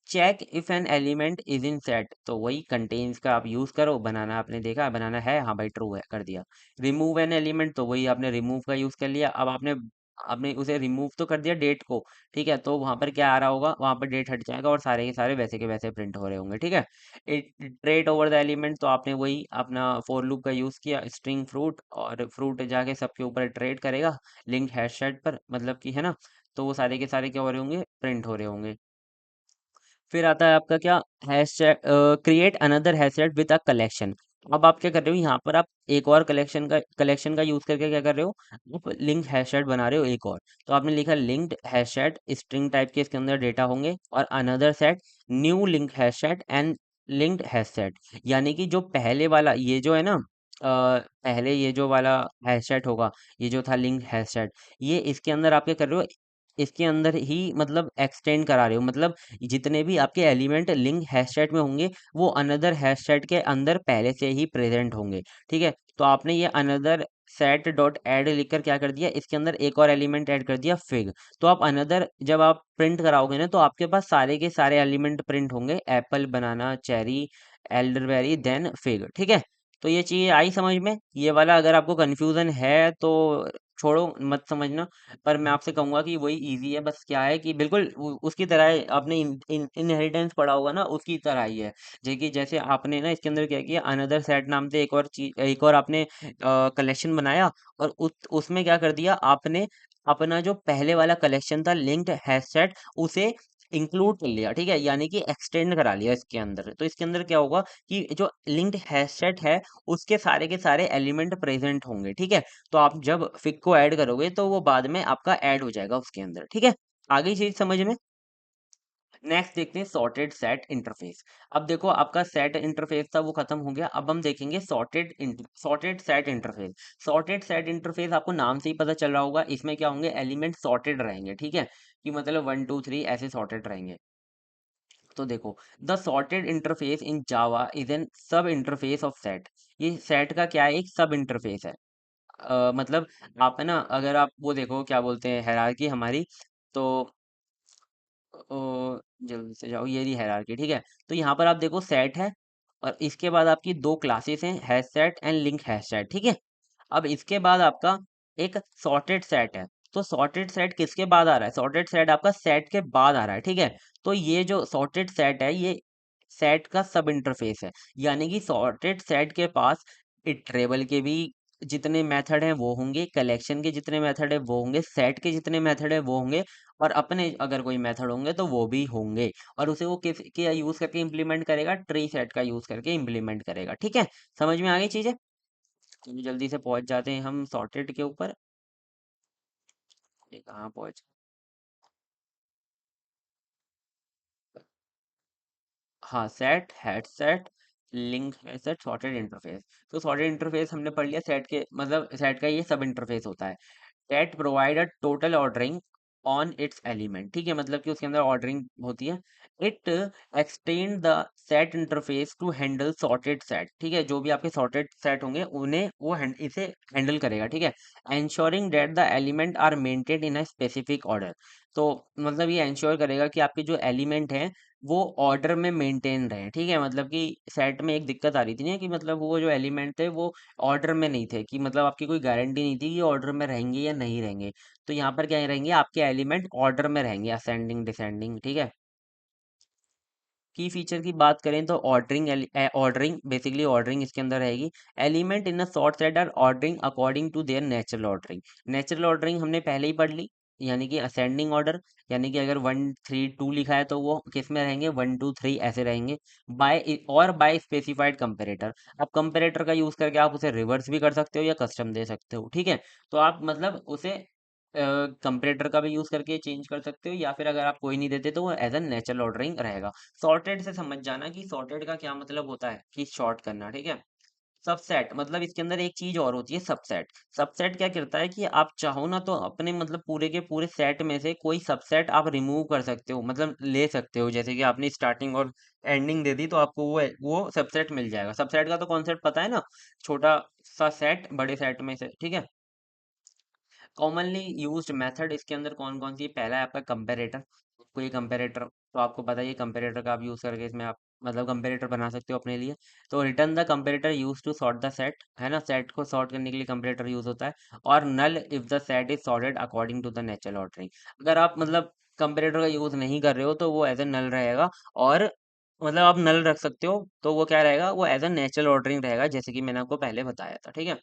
Check if an element is in set, तो वही कंटेन्स का आप यूज करो। बनाना आपने देखा, बनाना है, हाँ भाई ट्रू है, कर दिया। रिमूव एन एलिमेंट, तो वही आपने रिमूव का यूज कर लिया। अब आपने आपने उसे रिमूव तो कर दिया डेट को, ठीक है। तो वहां पर क्या आ रहा होगा, वहां पर डेट हट जाएगा और सारे के सारे वैसे के वैसे प्रिंट हो रहे होंगे, ठीक है। इटरेट ओवर द एलिमेंट, तो आपने वही अपना फॉर लूप का यूज किया, स्ट्रिंग फ्रूट, और फ्रूट जाके सबके ऊपर इटरेट करेगा लिंक हैश पर, मतलब कि है ना। तो वो सारे के सारे क्या हो रहे होंगे, प्रिंट हो रहे होंगे। फिर आता है आपका क्या, hashtag create another hashtag with a collection. अब आप क्या कर रहे हो, यहाँ पर आप एक और कलेक्शन का यूज करके क्या कर रहे हो, आप लिंक्ड हैशटैग बना रहे हो एक और। तो आपने लिखा लिंक्ड हैशटैग स्ट्रिंग टाइप के इसके अंदर डेटा होंगे, और another set new linked hashtag and linked hashtag, यानी कि जो पहले वाला ये जो है ना पहले ये जो वाला हैशटैग होगा, ये जो था लिंक हैशटैग, ये इसके अंदर आप क्या कर रहे हो, इसके अंदर ही मतलब एक्सटेंड करा रहे हो, मतलब जितने भी आपके एलिमेंट लिंक हैशटैग में होंगे वो अनदर हैशटैग के अंदर पहले से ही प्रेजेंट होंगे। ठीक है, तो आपने ये अनदर सेट डॉट ऐड लिखकर क्या कर दिया, इसके अंदर एक और एलिमेंट ऐड कर दिया फिग। तो आप अनदर जब आप प्रिंट कराओगे ना, तो आपके पास सारे के सारे एलिमेंट प्रिंट होंगे, Apple, banana, cherry, elderberry, then fig. ठीक है, तो ये चीज़ आई समझ में। ये वाला अगर आपको कंफ्यूजन है तो छोड़ो, मत समझना। पर मैं आपसे कहूंगा कि वही इजी है, बस क्या है कि बिल्कुल उसकी तरह है, आपने इनहेरिटेंस पढ़ा होगा ना, उसकी तरह ही है। जैसे आपने ना इसके अंदर क्या किया, अनदर सेट नाम से एक और चीज, एक और आपने कलेक्शन बनाया, और उसमें क्या कर दिया आपने, अपना जो पहले वाला कलेक्शन था लिंक्ड हैश सेट, उसे इंक्लूड कर लिया। ठीक है, यानी कि एक्सटेंड करा लिया इसके अंदर। तो इसके अंदर क्या होगा कि जो लिंक्ड हैश सेट है उसके सारे के सारे एलिमेंट प्रेजेंट होंगे। ठीक है, तो आप जब फिग को ऐड करोगे तो वो बाद में आपका ऐड हो जाएगा उसके अंदर। ठीक है, आगे चीज समझ में। नेक्स्ट देखते हैं सॉर्टेड सेट इंटरफेस। अब देखो, आपका सेट इंटरफेस था वो खत्म हो गया, अब हम देखेंगे sorted set interface. Sorted set interface आपको नाम से ही पता चल रहा होगा, इसमें क्या होंगे, एलिमेंट सॉर्टेड रहेंगे। ठीक है, कि मतलब 1 2 3 ऐसे सॉर्टेड रहेंगे। तो देखो, the sorted interface in Java is an सब इंटरफेस ऑफ सेट। ये सेट का क्या है, एक सब इंटरफेस है। मतलब आप है ना, अगर आप वो देखो क्या बोलते हैं हायरार्की हमारी, तो जल्दी से जाओ, ये रही हायरार्की। ठीक है, तो यहाँ पर आप देखो सेट है, और इसके बाद आपकी दो क्लासेस हैं, hash set and link hash set. ठीक है, अब इसके बाद आपका एक सॉर्टेड सेट है। तो सॉर्टेड सेट किसके बाद आ रहा है, सॉर्टेड सेट आपका सेट के बाद आ रहा है। ठीक है, तो ये जो सॉर्टेड सेट है ये सेट का सब इंटरफेस है। यानी कि सॉर्टेड सेट के पास इटरेबल के भी जितने मेथड हैं वो होंगे, कलेक्शन के जितने मेथड है वो होंगे, सेट के जितने मेथड है वो होंगे, और अपने अगर कोई मेथड होंगे तो वो भी होंगे। और उसे वो किस क्या यूज करके इंप्लीमेंट करेगा, ट्री सेट का यूज करके इंप्लीमेंट करेगा। ठीक है, समझ में आ गई चीजें। चलिए जल्दी से पहुंच जाते हैं हम सॉर्टेड के ऊपर। ये कहाँ पहुंच, हाँ, सेट हेड सेट लिंक है सेट सॉर्टेड इंटरफेस। तो सॉर्टेड इंटरफेस हमने पढ़ लिया, सेट के मतलब सेट का ये सब इंटरफेस होता है। That provide a total ordering on its element. ठीक है, मतलब कि उसके अंदर ऑर्डरिंग होती है। It extend the set interface to handle sorted set. ठीक है, जो भी आपके सॉर्टेड सेट होंगे उन्हें वो इसे हैंडल करेगा। ठीक है, ensuring that the element are maintained in a specific order. तो मतलब ये एंश्योर करेगा कि आपके जो एलिमेंट हैं वो ऑर्डर में मेंटेन रहे। ठीक है, मतलब कि सेट में एक दिक्कत आ रही थी ना, कि मतलब वो जो एलिमेंट थे वो ऑर्डर में नहीं थे, कि मतलब आपकी कोई गारंटी नहीं थी कि ऑर्डर में रहेंगे या नहीं रहेंगे। तो यहाँ पर क्या रहेंगे, आपके एलिमेंट ऑर्डर में रहेंगे, असेंडिंग डिसेंडिंग। ठीक है, की फीचर की बात करें तो ऑर्डरिंग बेसिकली ऑर्डरिंग इसके अंदर रहेगी। Element in a sort set are ordering according to their natural ordering. Natural ordering हमने पहले ही पढ़ ली, यानी कि असेंडिंग ऑर्डर, यानी कि अगर 1 3 2 लिखा है तो वो किस में रहेंगे, 1 2 3 ऐसे रहेंगे। By specified comparator. अब कंपेरेटर का यूज करके आप उसे रिवर्स भी कर सकते हो या कस्टम दे सकते हो। ठीक है, तो आप मतलब उसे कंपरेटर का भी यूज करके चेंज कर सकते हो, या फिर अगर आप कोई नहीं देते तो वो एज अ नेचुरल ऑर्डरिंग रहेगा। सॉर्टेड से समझ जाना कि सॉर्टेड का क्या मतलब होता है, कि शॉर्ट करना। ठीक है, सबसेट मतलब इसके अंदर एक चीज और होती है, सबसेट। सबसेट क्या करता है कि आप चाहो ना तो अपने मतलब पूरे के पूरे सेट में से कोई सबसेट आप रिमूव कर सकते हो, मतलब ले सकते हो। जैसे कि आपने स्टार्टिंग और एंडिंग दे दी तो आपको वो सबसेट मिल जाएगा। सबसेट का तो कॉन्सेप्ट पता है ना, छोटा सा सेट बड़े सेट में से। ठीक है, कॉमनली यूज्ड मेथड इसके अंदर कौन कौन सी है, पहला है आपका कंपेरेटर। कोई कंपेरेटर तो आपको पता है, ये कंपेरेटर का आप यूज करके इसमें आप मतलब कंपेरेटर बना सकते हो अपने लिए। तो return the comparator use to sort the set, है ना, सेट को सॉर्ट करने के लिए कंपेरेटर यूज होता है। और null if the set is sorted according to the natural ordering. अगर आप मतलब कंपेरेटर का यूज नहीं कर रहे हो तो वो एज ए नल रहेगा। और मतलब आप नल रख सकते हो तो वो क्या रहेगा, वो एज ए नेचुरल ऑर्डरिंग रहेगा, जैसे कि मैंने आपको पहले बताया था। ठीक है,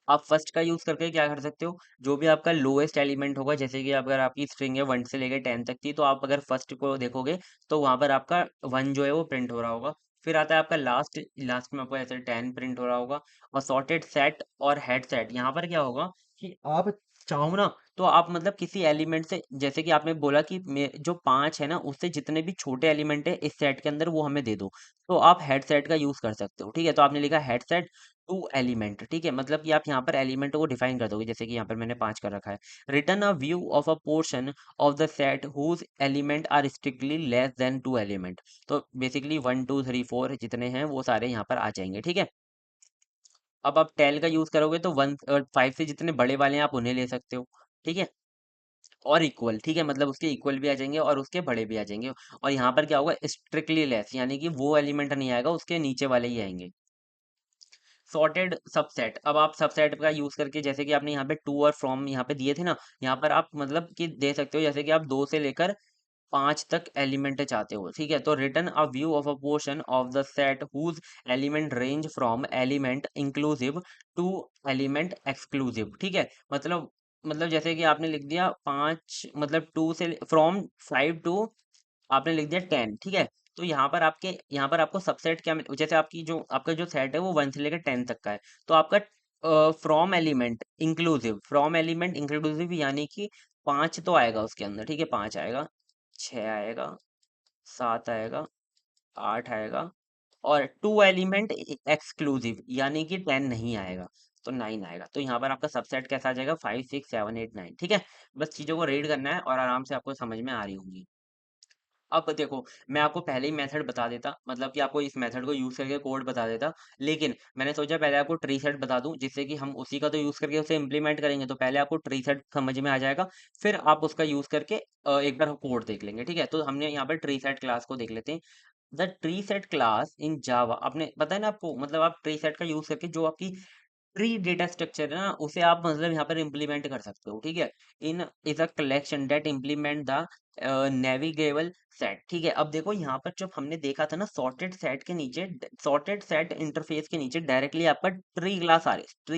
आप फर्स्ट का यूज करके क्या कर सकते हो, जो भी आपका लोएस्ट एलिमेंट होगा, जैसे कि अगर आपकी स्ट्रिंग है 1 से लेकर 10 तक थी, तो आप अगर फर्स्ट को देखोगे तो वहां पर आपका 1 जो है वो प्रिंट हो रहा होगा। फिर आता है आपका लास्ट, लास्ट में आपको ऐसे 10 प्रिंट हो रहा होगा। और सॉर्टेड सेट और हेड सेट, यहाँ पर क्या होगा कि आप चाहो ना तो आप मतलब किसी एलिमेंट से, जैसे कि आपने बोला कि जो 5 है ना उससे जितने भी छोटे एलिमेंट है इस सेट के अंदर वो हमें दे दो, तो आप हेड सेट का यूज कर सकते हो। ठीक है, तो आपने लिखा हेड सेट, टू एलिमेंट, ठीक है, मतलब कि आप यहाँ पर एलिमेंट को डिफाइन कर दोगे, जैसे कि यहाँ पर मैंने 5 कर रखा है। Return a view of a portion of the set whose element are strictly less than to element. तो बेसिकली 1 2 3 4 जितने हैं वो सारे यहाँ पर आ जाएंगे, ठीक है। अब आप टेल का यूज करोगे तो 1 5 से जितने बड़े वाले हैं आप उन्हें ले सकते हो, ठीक है। और इक्वल, ठीक है, मतलब उसके इक्वल भी आ जाएंगे और उसके बड़े भी आ जाएंगे। और यहाँ पर क्या होगा, स्ट्रिक्टली लेस, यानी कि वो एलिमेंट नहीं आएगा, उसके नीचे वाले ही आएंगे। सॉर्टेड सबसेट, अब आप सबसेट का यूज करके, जैसे कि आपने यहाँ पे टू और फ्रॉम यहाँ पे दिए थे ना, यहाँ पर आप मतलब कि दे सकते हो, जैसे कि आप 2 से लेकर 5 तक एलिमेंट चाहते हो, ठीक है। तो return a view of a portion of the set whose element range from element inclusive to element exclusive, ठीक है। मतलब जैसे कि आपने लिख दिया 5, मतलब 2 से फ्रॉम 5 टू, आपने लिख दिया 10, ठीक है। तो यहाँ पर आपको सबसेट क्या जैसे आपकी जो आपका जो सेट है वो 1 से लेकर 10 तक का है, तो आपका फ्रॉम एलिमेंट इंक्लूसिव यानी कि 5 तो आएगा उसके अंदर, ठीक है, 5 आएगा, 6 आएगा, 7 आएगा, 8 आएगा, और टू एलिमेंट एक्सक्लूसिव यानी कि 10 नहीं आएगा, तो 9 आएगा। तो यहाँ पर आपका सबसेट कैसा आ जाएगा, 5 6 7 8 9, ठीक है। बस चीज़ों को रीड करना है और आराम से आपको समझ में आ रही होंगी। अब देखो, मैं आपको पहले ही मेथड बता देता, मतलब कि आपको इस मेथड को यूज करके कोड बता देता, लेकिन मैंने सोचा पहले आपको ट्री सेट बता दूं, जिससे कि हम उसी का तो यूज करके उसे इम्प्लीमेंट करेंगे, तो पहले आपको ट्री सेट समझ में आ जाएगा, फिर आप उसका यूज करके एक बार कोड देख लेंगे, ठीक है। तो हमने यहाँ पर ट्री सेट क्लास को देख लेते हैं। The tree set class in Java, आपने पता है ना आपको, मतलब आप ट्री सेट का यूज करके जो आपकी ट्री डेटा स्ट्रक्चर है ना, उसे आप मतलब यहाँ पर इम्प्लीमेंट कर सकते हो, ठीक है। In is a collection that implement the navigable set, ठीक है। अब देखो यहाँ पर जब हमने देखा था ना, सॉर्टेड सेट के नीचे, सॉर्टेड सेट इंटरफेस के नीचे डायरेक्टली आपका ट्री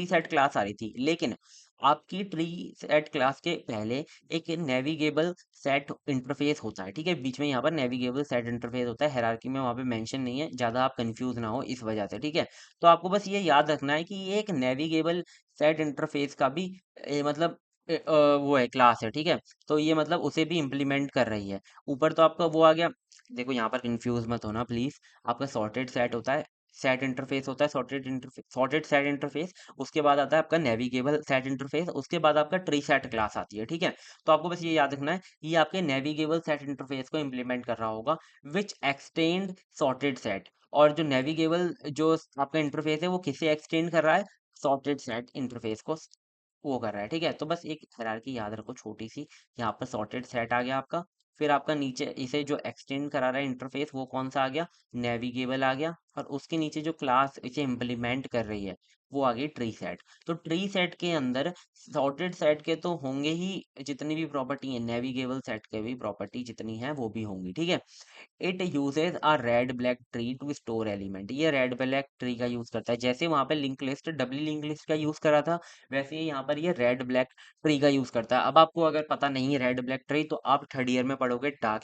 सेट क्लास आ रही थी, लेकिन आपकी ट्री सेट क्लास के पहले एक नेविगेबल सेट इंटरफेस होता है, ठीक है। बीच में यहाँ पर नेविगेबल सेट इंटरफेस होता है, हायरार्की में वहाँ पे मेंशन नहीं है, ज़्यादा आप कंफ्यूज ना हो इस वजह से, ठीक है। तो आपको बस ये याद रखना है कि ये एक नेविगेबल सेट इंटरफेस का भी मतलब वो है, क्लास है, ठीक है। तो ये मतलब उसे भी इम्प्लीमेंट कर रही है। ऊपर तो आपका वो आ गया, देखो यहाँ पर कंफ्यूज मत होना प्लीज। आपका सॉर्टेड सेट होता है, सेट इंटरफेस होता है, सॉर्टेड सेट इंटरफेस, उसके बाद आता है आपका नेविगेबल सेट इंटरफेस, उसके बाद आपका ट्री सेट क्लास आती है, ठीक है। तो आपको बस ये याद रखना है, ये आपके नेविगेबल सेट इंटरफेस को इम्प्लीमेंट कर रहा होगा, विच एक्सटेंड सॉर्टेड सेट। और जो नेविगेबल जो आपका इंटरफेस है वो किसे एक्सटेंड कर रहा है, सॉर्टेड सेट इंटरफेस को वो कर रहा है, ठीक है। तो बस एक हायरार्की याद रखो छोटी सी, यहाँ पर सॉर्टेड सेट आ गया आपका, फिर आपका नीचे इसे जो एक्सटेंड करा रहा है इंटरफेस वो कौन सा आ गया, नेविगेबल आ गया, और उसके नीचे जो क्लास इसे इम्प्लीमेंट कर रही है वो आ गई ट्री सेट। तो ट्री सेट के अंदर सॉर्टेड सेट के तो होंगे ही, जितनी भी प्रॉपर्टी है नेविगेबल सेट के भी प्रॉपर्टी जितनी है वो भी होंगी, ठीक है। It uses a red black tree to store element, ये रेड ब्लैक ट्री का यूज करता है, जैसे वहां पे link list doubly link list का यूज करा था, वैसे ही यहाँ पर ये रेड ब्लैक ट्री का यूज करता है। अब आपको अगर पता नहीं है रेड ब्लैक ट्री, तो आप थर्ड ईयर में पढ़ोगे डा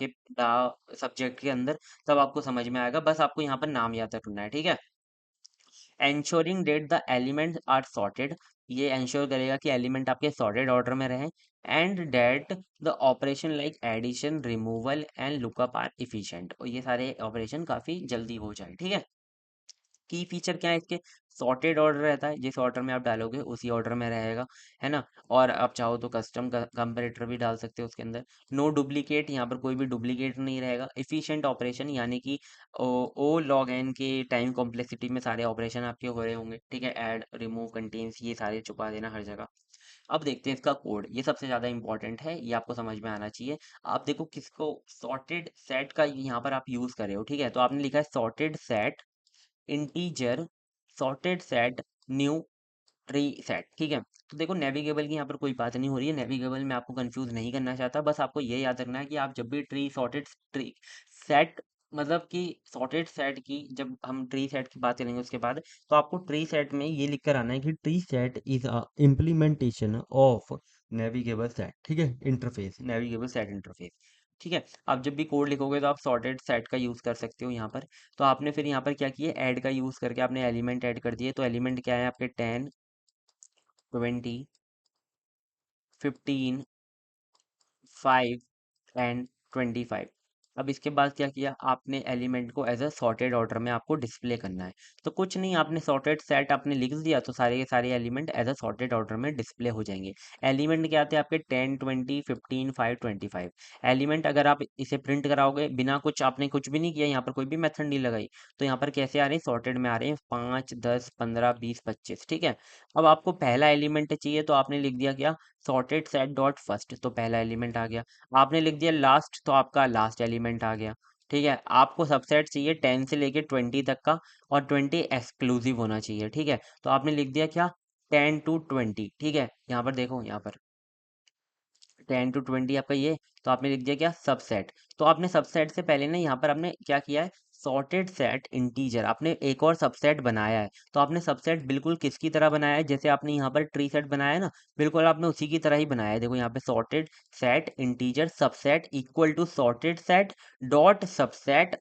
सब्जेक्ट के अंदर, तब आपको समझ में आएगा, बस आपको यहाँ पर नाम याद रखना है, ठीक है। ensuring that the elements are sorted, ये ensure करेगा कि एलिमेंट आपके सॉर्टेड ऑर्डर में रहें, and that the operation like addition removal and lookup are efficient, और ये सारे ऑपरेशन काफ़ी जल्दी हो जाए, ठीक है। की फीचर क्या है इसके, सॉर्टेड ऑर्डर रहता है, जिस ऑर्डर में आप डालोगे उसी ऑर्डर में रहेगा, है ना। और आप चाहो तो कस्टम कंपैरेटर भी डाल सकते हो उसके अंदर। नो डुप्लीकेट, यहाँ पर कोई भी डुप्लीकेट नहीं रहेगा। एफिशिएंट ऑपरेशन, यानी कि ओ लॉग एन के टाइम कॉम्प्लेक्सिटी में सारे ऑपरेशन आपके हो रहे होंगे, ठीक है। ऐड रिमूव कंटेन्स ये सारे छुपा देना हर जगह। अब देखते हैं इसका कोड, ये सबसे ज़्यादा इंपॉर्टेंट है, ये आपको समझ में आना चाहिए। आप देखो किसको सॉर्टेड सेट का यहाँ पर आप यूज़ कर रहे हो, ठीक है। तो आपने लिखा है sorted set integer sorted set new tree set, ठीक है। तो देखो नेविगेबल की यहाँ पर कोई बात नहीं हो रही है, नेविगेबल में आपको कंफ्यूज नहीं करना चाहता, बस आपको ये याद रखना है कि आप जब भी ट्री सेट, मतलब कि सॉर्टेड सेट की जब हम ट्री सेट की बात करेंगे उसके बाद, तो आपको ट्री सेट में ये लिख कर आना है कि tree set is a implementation of navigable set, ठीक है, इंटरफेस, नेविगेबल सेट इंटरफेस, ठीक है। आप जब भी कोड लिखोगे तो आप सॉर्टेड सेट का यूज़ कर सकते हो यहाँ पर। तो आपने फिर यहाँ पर क्या किया, ऐड का यूज़ करके आपने एलिमेंट ऐड कर दिए, तो एलिमेंट क्या है आपके 10 20 15 5 एंड 25, अब इसके बाद क्या किया आपने, एलिमेंट को एज अ सॉर्टेड ऑर्डर में आपको डिस्प्ले करना है। तो कुछ नहीं, आपने सॉर्टेड सेट आपने लिख दिया तो सारे के सारे element as a sorted order में डिस्प्ले हो जाएंगे। एलिमेंट क्या आते हैं आपके 10 20 15 5 25 एलिमेंट। अगर आप इसे प्रिंट कराओगे बिना कुछ, आपने कुछ भी नहीं किया, यहाँ पर कोई भी मेथड नहीं लगाई, तो यहाँ पर कैसे आ रहे हैं, सॉर्टेड में आ रहे हैं 5 10 15 20 25। ठीक है। अब आपको पहला एलिमेंट चाहिए तो आपने लिख दिया क्या, सॉर्टेड सेट डॉट फर्स्ट, तो पहला एलिमेंट आ गया। आपने लिख दिया लास्ट, तो आपका लास्ट एलिमेंट आ गया। ठीक है। आपको सबसेट चाहिए 10 से लेके 20 तक का, और 20 एक्सक्लूसिव होना चाहिए। ठीक है। तो आपने लिख दिया क्या, 10 to 20। ठीक है। यहाँ पर देखो, यहाँ पर 10 to 20 आपका ये, तो आपने लिख दिया क्या, सबसेट। तो आपने सबसेट से पहले ना यहाँ पर आपने क्या किया है, सॉर्टेड सेट इंटीजर, आपने एक और सबसेट बनाया है। तो आपने सबसेट बिल्कुल किसकी तरह बनाया है, जैसे आपने यहाँ पर ट्री सेट बनाया है ना, बिल्कुल आपने उसी की तरह ही बनाया है। देखो यहाँ पे sorted set integer subset equal to sorted set dot subset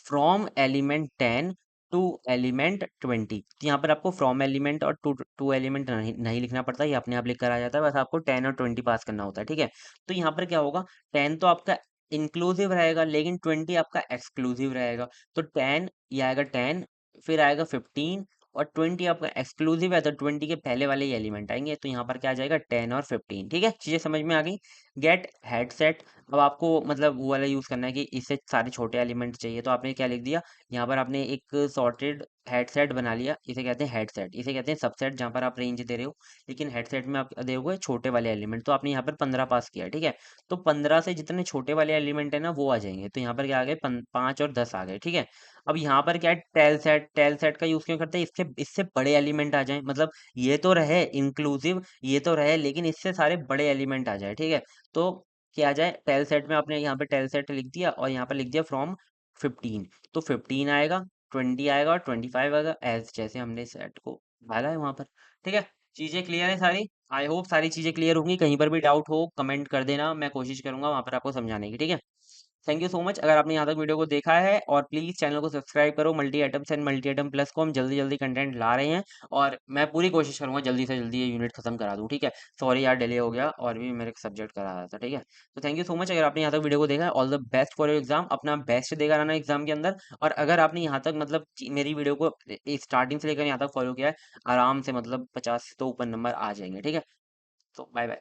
from element 10 to element 20। तो यहाँ पर आपको फ्रॉम एलिमेंट और टू एलिमेंट नहीं लिखना पड़ता, ये अपने आप लिख कर आ जाता है, बस आपको 10 और 20 पास करना होता है। ठीक है। तो यहाँ पर क्या होगा, 10 तो आपका इंक्लूसिव रहेगा, लेकिन 20 आपका एक्सक्लूसिव रहेगा। तो 10 ये आएगा 10, फिर आएगा 15, और 20 आपका एक्सक्लूसिव है, तो 20 के पहले वाले ही एलिमेंट आएंगे। तो यहाँ पर क्या आ जाएगा, 10 और 15। ठीक है, चीज़ें समझ में आ गई। गेट हेडसेट, अब आपको मतलब वो वाला यूज़ करना है कि इससे सारे छोटे एलिमेंट चाहिए, तो आपने क्या लिख दिया, यहाँ पर आपने एक सॉर्टेड हेडसेट बना लिया। इसे कहते हैं हेडसेट, इसे कहते हैं सबसेट जहाँ पर आप रेंज दे रहे हो, लेकिन हेडसेट में आप दोगे छोटे वाले एलिमेंट। तो आपने यहाँ पर 15 पास किया। ठीक है। तो 15 से जितने छोटे वाले एलिमेंट है ना वो आ जाएंगे। तो यहाँ पर क्या आ गए, 5 और 10 आ गए। ठीक है। अब यहाँ पर क्या है, टेल सेट का यूज़ क्यों करते हैं, इसके इससे बड़े एलिमेंट आ जाए, मतलब ये तो रहे इंक्लूसिव, ये तो रहे, लेकिन इससे सारे बड़े एलिमेंट आ जाए। ठीक है। तो क्या आ जाए, टेल सेट में आपने यहाँ पे टेल सेट लिख दिया, और यहाँ पर लिख दिया फ्रॉम 15। तो 15 आएगा, 20 आएगा, और 25 आएगा, एज जैसे हमने सेट को डाला है वहां पर। ठीक है। चीजें क्लियर है सारी। आई होप सारी चीजें क्लियर होंगी। कहीं पर भी डाउट हो कमेंट कर देना, मैं कोशिश करूंगा वहां पर आपको समझाने की। ठीक है। थैंक यू सो मच अगर आपने यहाँ तक वीडियो को देखा है, और प्लीज़ चैनल को सब्सक्राइब करो। Multi atoms and multi atom plus को हम जल्दी जल्दी कंटेंट ला रहे हैं, और मैं पूरी कोशिश करूंगा जल्दी से जल्दी ये यूनिट खत्म करा दूँ। ठीक है। सॉरी यार डिले हो गया, और भी मेरे सब्जेक्ट करा रहा था। ठीक है। तो थैंक यू सो मच अगर आपने यहाँ तक वीडियो को देखा है। All the best for your exam, अपना बेस्ट देकर आना एग्जाम के अंदर। और अगर आपने यहाँ तक मतलब मेरी वीडियो को स्टार्टिंग से लेकर यहाँ तक फॉलो किया है, आराम से मतलब 50 से तो ऊपर नंबर आ जाएंगे। ठीक है। तो बाय बाय।